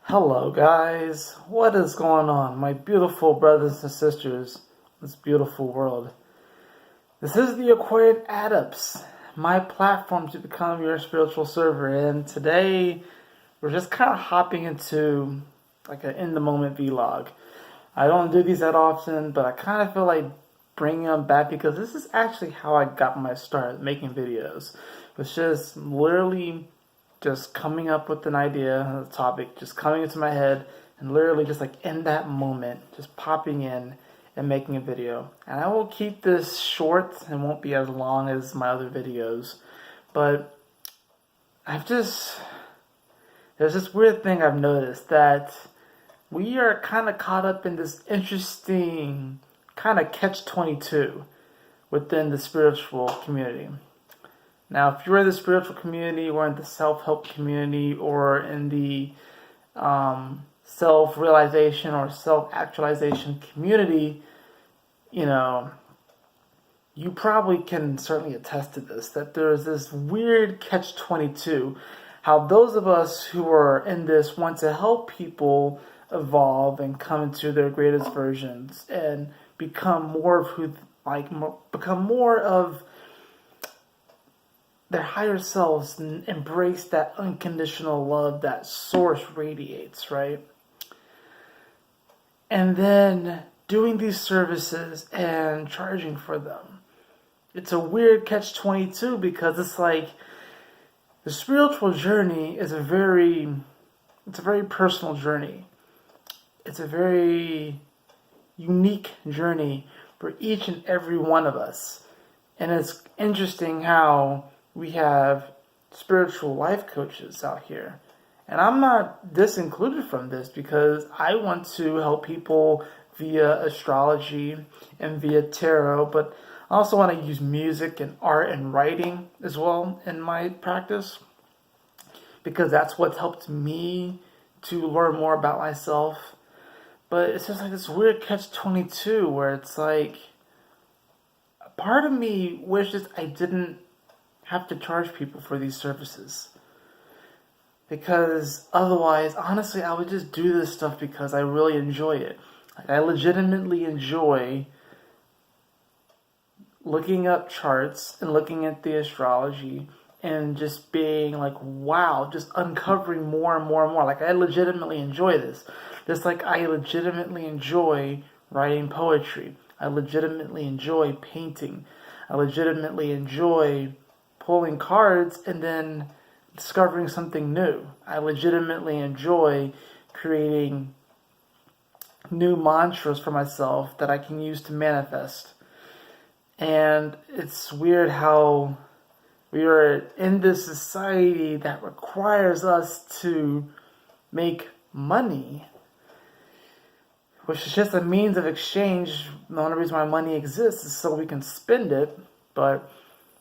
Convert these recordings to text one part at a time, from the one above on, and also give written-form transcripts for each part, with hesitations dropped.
Hello, guys. What is going on, my beautiful brothers and sisters? This beautiful world. This is the Acquired Adepts, my platform to become your spiritual server. And today, we're just kind of hopping into like an in the moment vlog. I don't do these that often, but I kind of feel like bringing them back because this is actually how I got my start making videos. It's just literally just coming up with an idea, a topic, just coming into my head, and literally just like in that moment, just popping in and making a video. And I will keep this short and won't be as long as my other videos. But there's this weird thing I've noticed that we are kind of caught up in this interesting kind of catch-22 within the spiritual community. Now, if you're in the spiritual community or in the self-help community or in the self-realization or self-actualization community, you probably can certainly attest to this, that there's this weird catch-22, how those of us who are in this want to help people evolve and come into their greatest versions and become more of their higher selves and embrace that unconditional love that source radiates, right? And then doing these services and charging for them. It's a weird catch-22 because it's like the spiritual journey is a very personal journey. It's a very unique journey for each and every one of us. And it's interesting how we have spiritual life coaches out here. And I'm not disincluded from this because I want to help people via astrology and via tarot, but I also want to use music and art and writing as well in my practice because that's what's helped me to learn more about myself. But it's just like this weird catch-22 where it's like a part of me wishes I didn't have to charge people for these services. Because otherwise, honestly, I would just do this stuff because I really enjoy it. Like, I legitimately enjoy looking up charts and looking at the astrology and just being like, wow, just uncovering more and more and more. Like, I legitimately enjoy this. Just like I legitimately enjoy writing poetry. I legitimately enjoy painting. I legitimately enjoy pulling cards and then discovering something new. I legitimately enjoy creating new mantras for myself that I can use to manifest. And it's weird how we are in this society that requires us to make money, which is just a means of exchange. The only reason why money exists is so we can spend it, but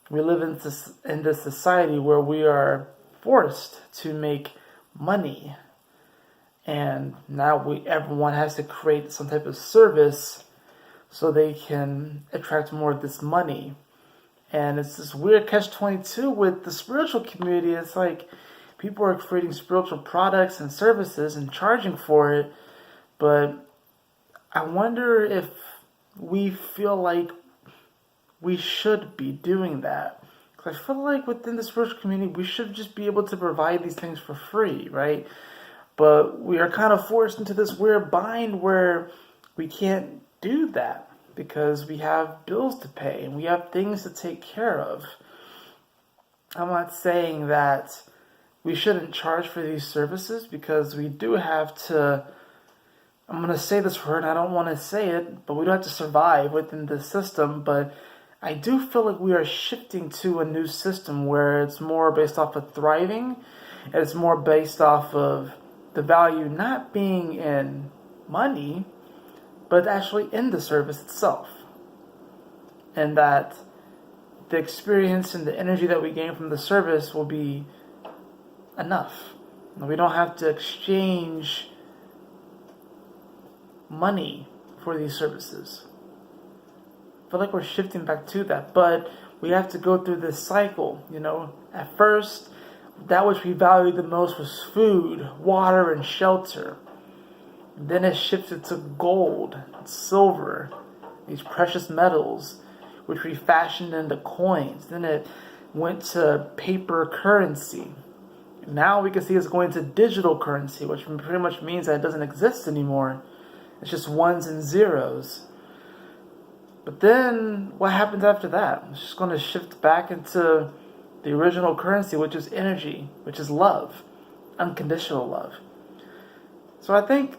we live in this society where we are forced to make money. And now everyone has to create some type of service so they can attract more of this money. And it's this weird catch-22 with the spiritual community. It's like people are creating spiritual products and services and charging for it. But I wonder if we feel like we should be doing that. Because I feel like within the spiritual community, we should just be able to provide these things for free, right? But we are kind of forced into this weird bind where we can't do that because we have bills to pay and we have things to take care of. I'm not saying that we shouldn't charge for these services because we do have to. I'm going to say this word, and I don't want to say it, but we do have to survive within the system. But I do feel like we are shifting to a new system where it's more based off of thriving, and it's more based off of the value not being in money, but actually in the service itself. And that the experience and the energy that we gain from the service will be enough. We don't have to exchange money for these services. I feel like we're shifting back to that, but we have to go through this cycle. At first that which we valued the most was food, water, and shelter. Then it shifted to gold, silver, these precious metals, which we fashioned into coins. Then it went to paper currency. Now we can see it's going to digital currency, which pretty much means that it doesn't exist anymore. It's just ones and zeros. But then what happens after that? It's just going to shift back into the original currency, which is energy, which is love, unconditional love. So I think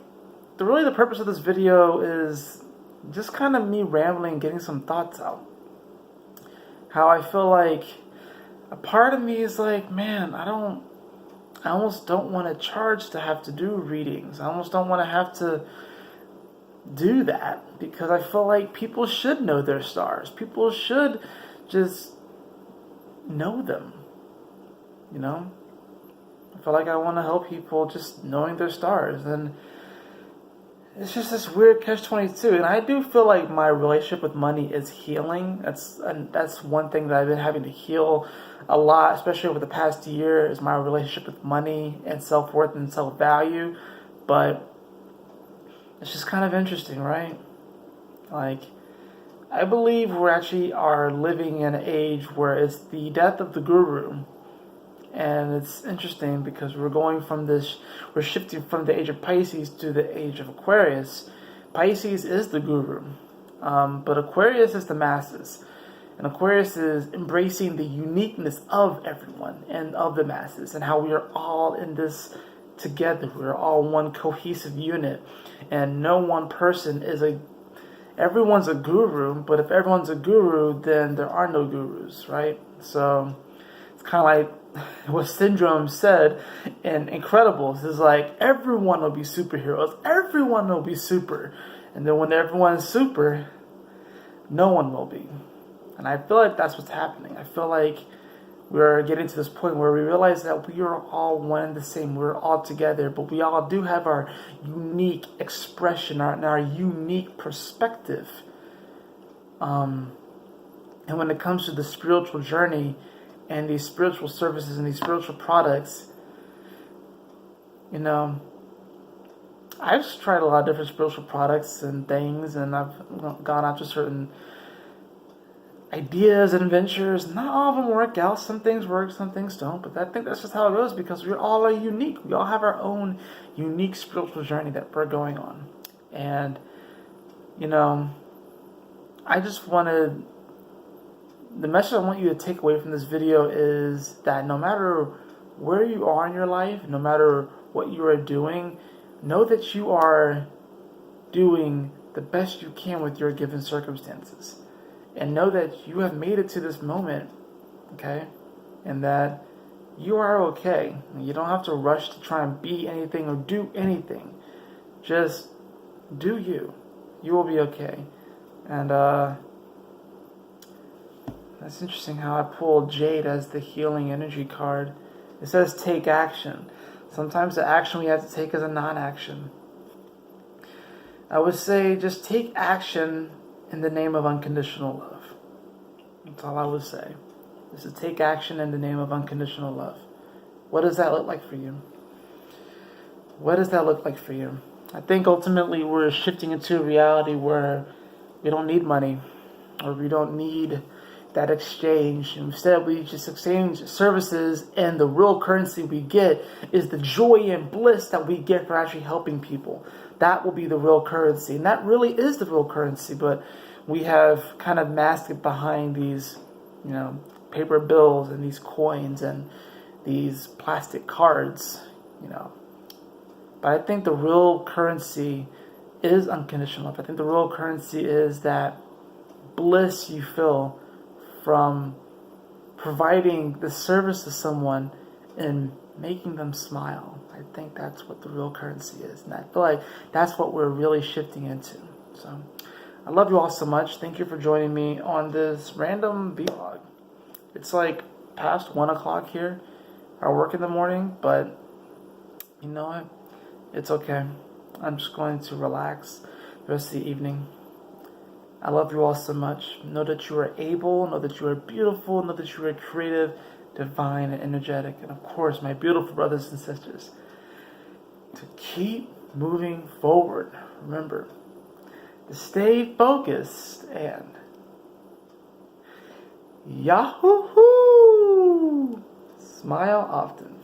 really the purpose of this video is just kind of me rambling, getting some thoughts out. How I feel like a part of me is like, man, I almost don't want to charge to have to do readings. I almost don't want to have to do that, because I feel like people should know their stars. People should just know them. You know? I feel like I want to help people just knowing their stars. And it's just this weird catch-22. And I do feel like my relationship with money is healing. That's one thing that I've been having to heal a lot, especially over the past year, is my relationship with money and self-worth and self-value. But it's just kind of interesting, right? Like, I believe we actually are living in an age where it's the death of the guru. And it's interesting because we're shifting from the age of Pisces to the age of Aquarius. Pisces is the guru, but Aquarius is the masses. And Aquarius is embracing the uniqueness of everyone and of the masses, and how we are all in this together. We're all one cohesive unit, and no one person everyone's a guru, but if everyone's a guru, then there are no gurus, right? So it's kind of like what Syndrome said in Incredibles, is like, everyone will be superheroes, everyone will be super, and then when everyone's super, no one will be. And I feel like that's what's happening. I feel like we're getting to this point where we realize that we are all one and the same. We're all together, but we all do have our unique expression, our unique perspective. And when it comes to the spiritual journey and these spiritual services and these spiritual products, you know, I've tried a lot of different spiritual products and things, and I've gone after certain ideas and ventures. Not all of them work out. Some things work, some things don't. But I think that's just how it goes, because we all are unique. We all have our own unique spiritual journey that we're going on. And, you know, I just wanted... the message I want you to take away from this video is that no matter where you are in your life, no matter what you are doing, know that you are doing the best you can with your given circumstances. And know that you have made it to this moment, okay? And that you are okay. You don't have to rush to try and be anything or do anything. Just do you. You will be okay. And, that's interesting how I pulled Jade as the healing energy card. It says take action. Sometimes the action we have to take is a non-action. I would say just take action in the name of unconditional love. That's all I would say. Is to take action in the name of unconditional love. What does that look like for you? What does that look like for you? I think ultimately we're shifting into a reality where we don't need money, or we don't need that exchange. Instead, we just exchange services, and the real currency we get is the joy and bliss that we get for actually helping people. That will be the real currency, and that really is the real currency. But we have kind of masked it behind these, you know, paper bills and these coins and these plastic cards, you know. But I think the real currency is unconditional love. I think the real currency is that bliss you feel from providing the service to someone and making them smile. I think that's what the real currency is. And I feel like that's what we're really shifting into. So I love you all so much. Thank you for joining me on this random vlog. It's like past 1 o'clock here. I work in the morning, but you know what? It's okay. I'm just going to relax the rest of the evening. I love you all so much. Know that you are able, know that you are beautiful, know that you are creative, divine and energetic, and of course, my beautiful brothers and sisters, to keep moving forward. Remember, to stay focused and Yahoo! Smile often.